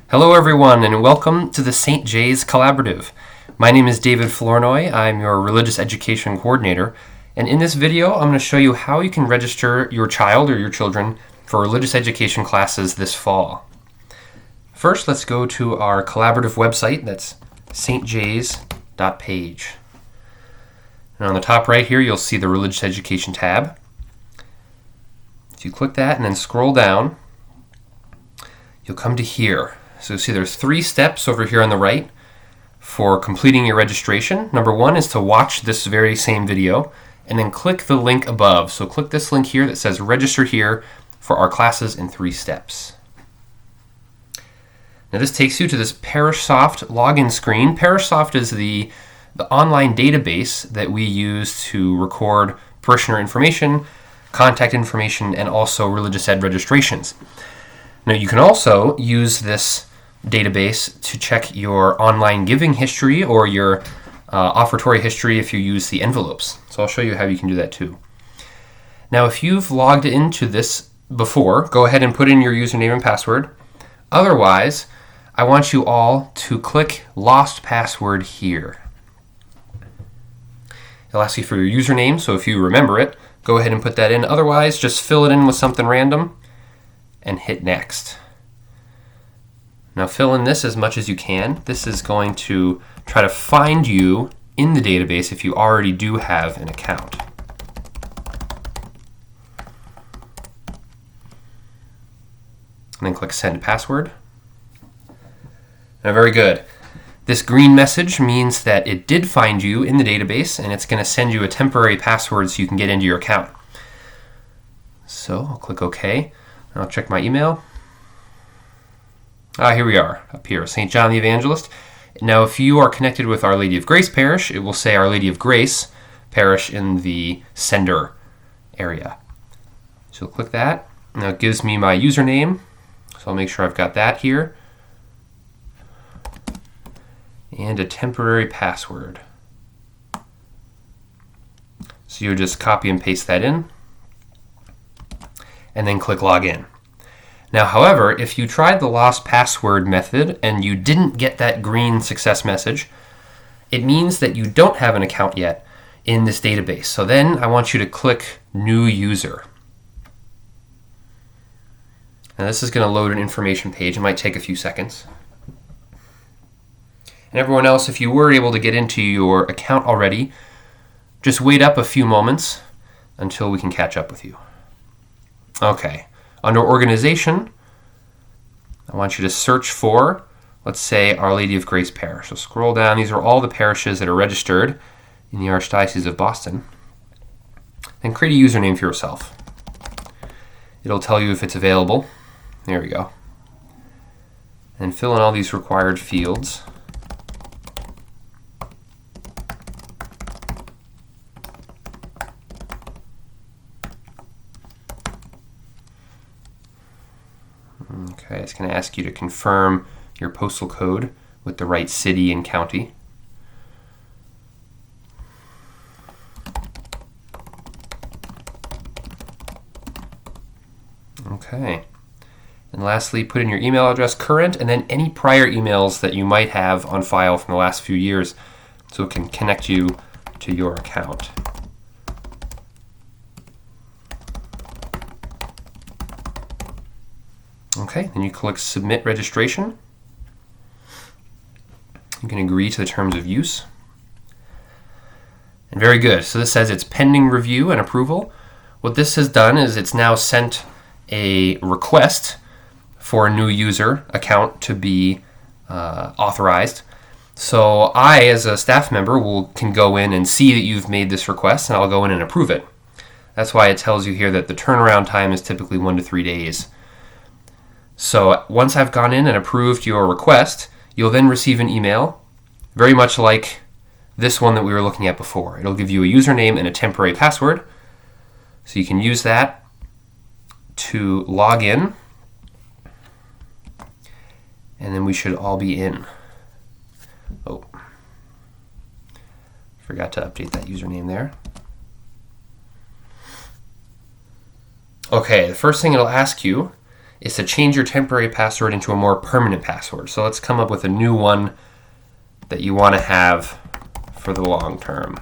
Hello everyone and welcome to the St. J's Collaborative. My name is David Flournoy. I'm your Religious Education Coordinator, and in this video I'm going to show you how you can register your child or your children for religious education classes this fall. First, let's go to our collaborative website. That's stjs.page. And on the top right here you'll see the Religious Education tab. If you click that and then scroll down, you'll come to here. So you'll see there's 3 steps over here on the right for completing your registration. Number 1 is to watch this very same video and then click the link above. So click this link here that says register here for our classes in 3 steps. Now this takes you to this ParishSoft login screen. ParishSoft is the online database that we use to record parishioner information, contact information, and also religious ed registrations. Now you can also use this database to check your online giving history or your offertory history if you use the envelopes. So I'll show you how you can do that too. Now if you've logged into this before, go ahead and put in your username and password. Otherwise, I want you all to click Lost Password here. It'll ask you for your username, so if you remember it, go ahead and put that in. Otherwise, just fill it in with something random and hit Next. Now fill in this as much as you can. This is going to try to find you in the database if you already do have an account. And then click Send Password. Now very good. This green message means that it did find you in the database and it's going to send you a temporary password so you can get into your account. So I'll click OK. I'll check my email. Here we are, up here, St. John the Evangelist. Now, if you are connected with Our Lady of Grace Parish, it will say Our Lady of Grace Parish in the sender area. So click that. Now it gives me my username, so I'll make sure I've got that here. And a temporary password. So you just copy and paste that in, and then click Login. Now, however, if you tried the lost password method and you didn't get that green success message, it means that you don't have an account yet in this database. So then I want you to click New User. Now this is going to load an information page. It might take a few seconds. And everyone else, if you were able to get into your account already, just wait up a few moments until we can catch up with you. Okay. Under Organization, I want you to search for, let's say, Our Lady of Grace Parish. So scroll down. These are all the parishes that are registered in the Archdiocese of Boston. And create a username for yourself. It'll tell you if it's available. There we go. And fill in all these required fields. Okay, it's going to ask you to confirm your postal code with the right city and county. Okay. And lastly, put in your email address, current, and then any prior emails that you might have on file from the last few years so it can connect you to your account. Okay, then you click Submit Registration. You can agree to the terms of use. And very good. So this says it's pending review and approval. What this has done is it's now sent a request for a new user account to be authorized. So I, as a staff member, can go in and see that you've made this request, and I'll go in and approve it. That's why it tells you here that the turnaround time is typically 1 to 3 days. So once I've gone in and approved your request, you'll then receive an email, very much like this one that we were looking at before. It'll give you a username and a temporary password, so you can use that to log in, and then we should all be in. Oh, forgot to update that username there. Okay, the first thing it'll ask you is to change your temporary password into a more permanent password. So let's come up with a new one that you want to have for the long term.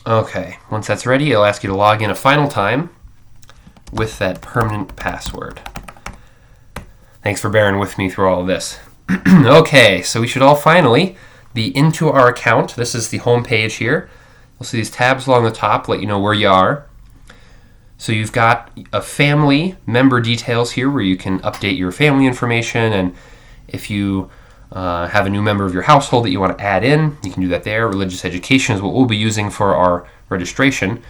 Okay, once that's ready, it'll ask you to log in a final time with that permanent password. Thanks for bearing with me through all of this. Okay, so we should all finally be into our account. This is the home page here. You'll see these tabs along the top let you know where you are. So you've got a family member details here where you can update your family information, and if you have a new member of your household that you want to add in, you can do that there. Religious education is what we'll be using for our registration.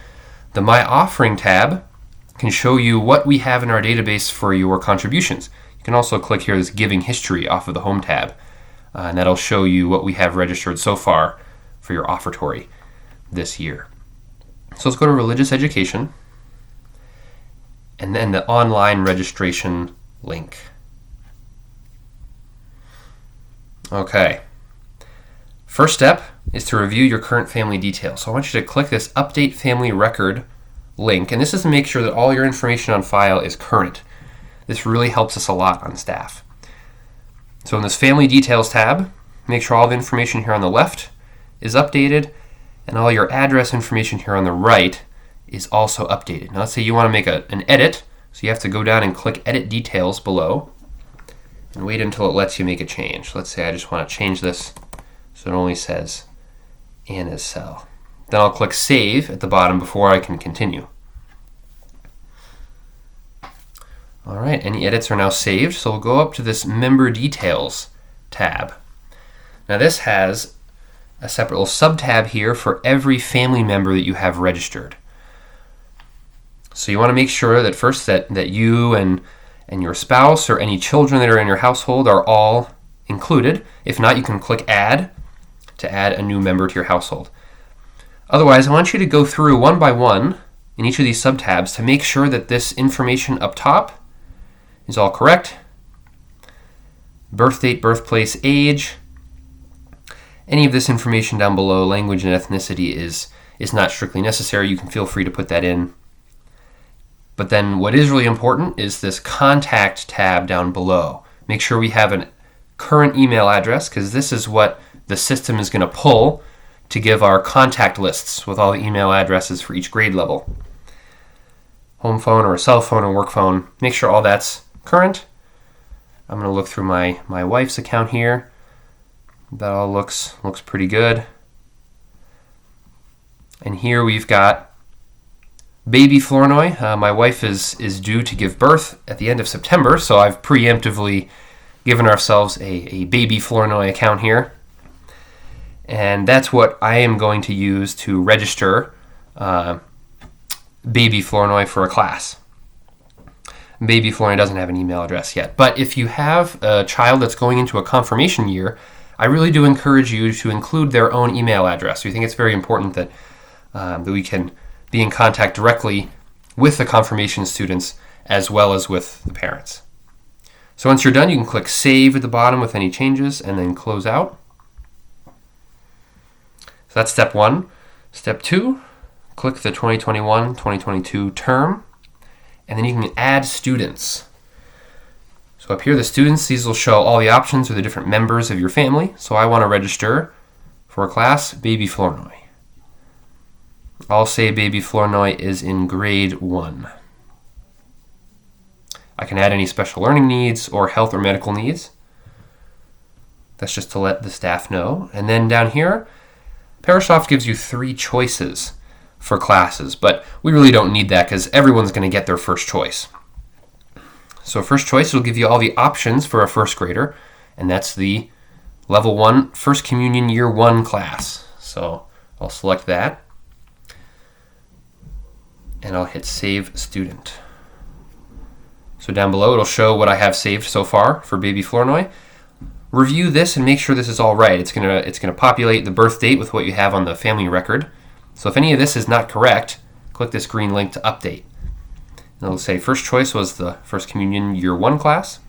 The My Offering tab can show you what we have in our database for your contributions. You can also click here this Giving History off of the Home tab, and that'll show you what we have registered so far for your offertory this year. So let's go to Religious Education, and then the online registration link. Okay. First step is to review your current family details. So I want you to click this Update Family Record link, and this is to make sure that all your information on file is current. This really helps us a lot on staff. So in this Family Details tab, make sure all the information here on the left is updated, and all your address information here on the right is also updated. Now let's say you want to make an edit, so you have to go down and click Edit Details below, and wait until it lets you make a change. Let's say I just want to change this so it only says Anna's cell. Then I'll click Save at the bottom before I can continue. All right, any edits are now saved, so we'll go up to this Member Details tab. Now this has a separate little sub-tab here for every family member that you have registered. So you want to make sure that first that you and your spouse or any children that are in your household are all included. If not, you can click Add to add a new member to your household. Otherwise, I want you to go through one by one in each of these sub-tabs to make sure that this information up top is all correct. Birth date, birthplace, age. Any of this information down below, language and ethnicity, is not strictly necessary. You can feel free to put that in. But then what is really important is this Contact tab down below. Make sure we have a current email address, because this is what the system is going to pull to give our contact lists with all the email addresses for each grade level. Home phone or a cell phone or work phone. Make sure all that's current. I'm going to look through my wife's account here. That all looks pretty good. And here we've got baby Flournoy. My wife is due to give birth at the end of September, so I've preemptively given ourselves a baby Flournoy account here. And that's what I am going to use to register baby Flournoy for a class. Baby Flournoy doesn't have an email address yet. But if you have a child that's going into a confirmation year, I really do encourage you to include their own email address. We think it's very important that we can be in contact directly with the confirmation students as well as with the parents. So once you're done, you can click Save at the bottom with any changes and then close out. So that's step one. Step two, click the 2021-2022 term, and then you can add students. So up here, the students, these will show all the options for the different members of your family. So I want to register for a class, Baby Flournoy. I'll say baby Flournoy is in grade 1. I can add any special learning needs or health or medical needs. That's just to let the staff know. And then down here, Parishsoft gives you 3 choices for classes, but we really don't need that because everyone's going to get their first choice. So first choice will give you all the options for a first grader, and that's the Level 1 First Communion Year 1 class. So I'll select that. And I'll hit Save Student. So down below it'll show what I have saved so far for baby Flournoy. Review this and make sure this is all right. It's gonna populate the birth date with what you have on the family record. So if any of this is not correct, click this green link to update. And it'll say first choice was the First Communion Year 1 class.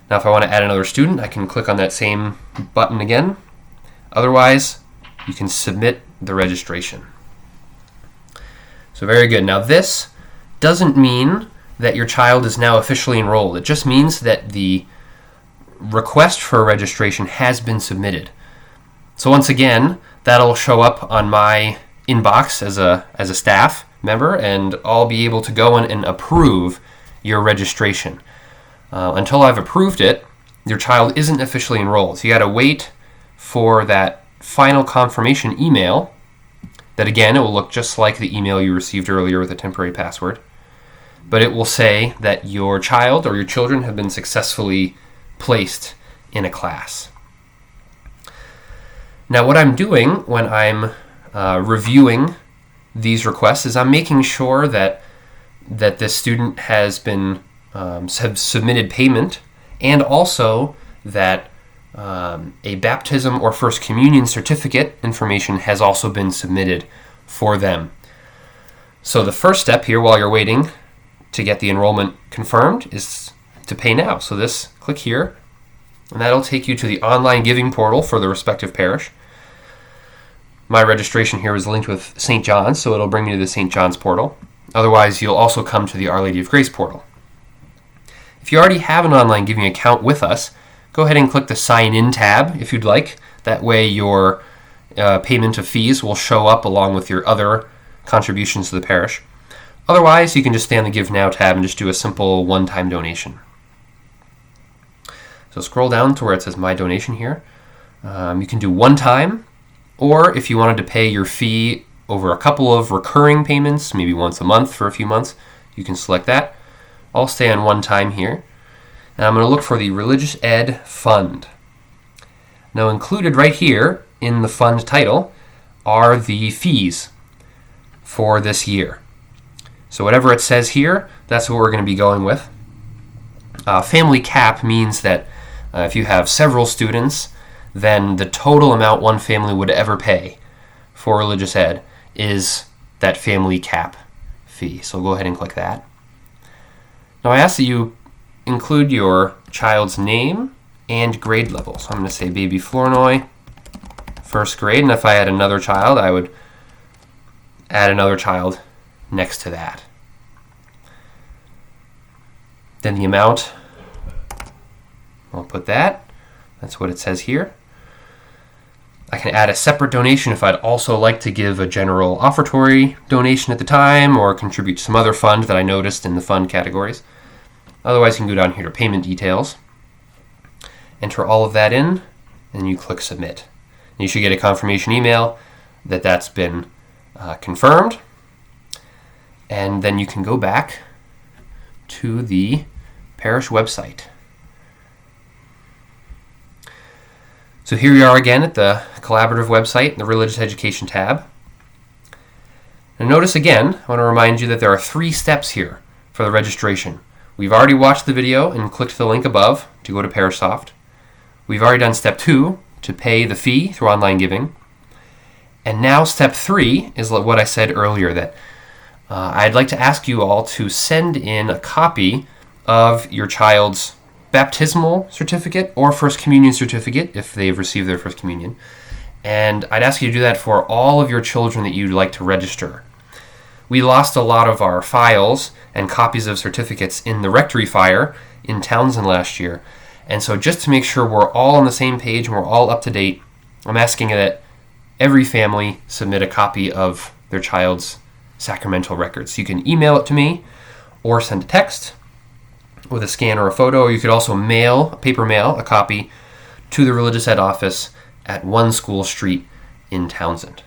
Now if I want to add another student, I can click on that same button again. Otherwise, you can submit the registration. So very good. Now this doesn't mean that your child is now officially enrolled. It just means that the request for registration has been submitted. So once again, that'll show up on my inbox as a staff member, and I'll be able to go in and approve your registration. Until I've approved it, your child isn't officially enrolled. So you got to wait for that final confirmation email. That again, it will look just like the email you received earlier with a temporary password, but it will say that your child or your children have been successfully placed in a class. Now what I'm doing when I'm reviewing these requests is I'm making sure that this student has been have submitted payment, and also that a baptism or first communion certificate information has also been submitted for them. So the first step here while you're waiting to get the enrollment confirmed is to pay now. So click here, and that'll take you to the online giving portal for the respective parish. My registration here is linked with St. John's, so it'll bring you to the St. John's portal. Otherwise, you'll also come to the Our Lady of Grace portal. If you already have an online giving account with us, go ahead and click the Sign In tab if you'd like. That way your payment of fees will show up along with your other contributions to the parish. Otherwise, you can just stay on the Give Now tab and just do a simple one-time donation. So scroll down to where it says My Donation here. You can do one time, or if you wanted to pay your fee over a couple of recurring payments, maybe once a month for a few months, you can select that. I'll stay on one time here. And I'm going to look for the Religious Ed Fund. Now included right here in the fund title are the fees for this year. So whatever it says here, that's what we're going to be going with. Family cap means that if you have several students, then the total amount one family would ever pay for religious ed is that family cap fee. So go ahead and click that. Now I ask that you include your child's name and grade level. So I'm going to say baby Flournoy, first grade, and if I had another child, I would add another child next to that. Then the amount, I'll put that. That's what it says here. I can add a separate donation if I'd also like to give a general offertory donation at the time or contribute to some other fund that I noticed in the fund categories. Otherwise, you can go down here to payment details, enter all of that in, and you click submit. And you should get a confirmation email that that's been confirmed. And then you can go back to the parish website. So here we are again at the collaborative website, the Religious Education tab. And notice again, I want to remind you that there are 3 steps here for the registration. We've already watched the video and clicked the link above to go to ParishSoft. We've already done step 2 to pay the fee through online giving. And now step 3 is what I said earlier, that I'd like to ask you all to send in a copy of your child's baptismal certificate or first communion certificate if they've received their first communion. And I'd ask you to do that for all of your children that you'd like to register. We lost a lot of our files and copies of certificates in the rectory fire in Townsend last year. And so just to make sure we're all on the same page and we're all up to date, I'm asking that every family submit a copy of their child's sacramental records. You can email it to me or send a text with a scan or a photo, or you could also paper mail a copy to the Religious Ed office at 1 School Street in Townsend.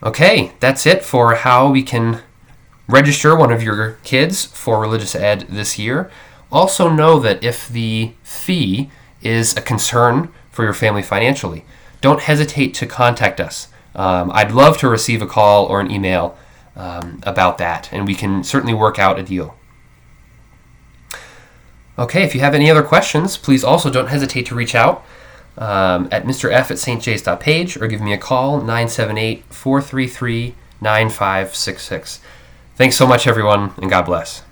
Okay, that's it for how we can register one of your kids for Religious Ed this year. Also know that if the fee is a concern for your family financially, don't hesitate to contact us. I'd love to receive a call or an email about that, and we can certainly work out a deal. Okay, if you have any other questions, please also don't hesitate to reach out at mrf@stjays.page or give me a call, 978-433-9566. Thanks so much, everyone, and God bless.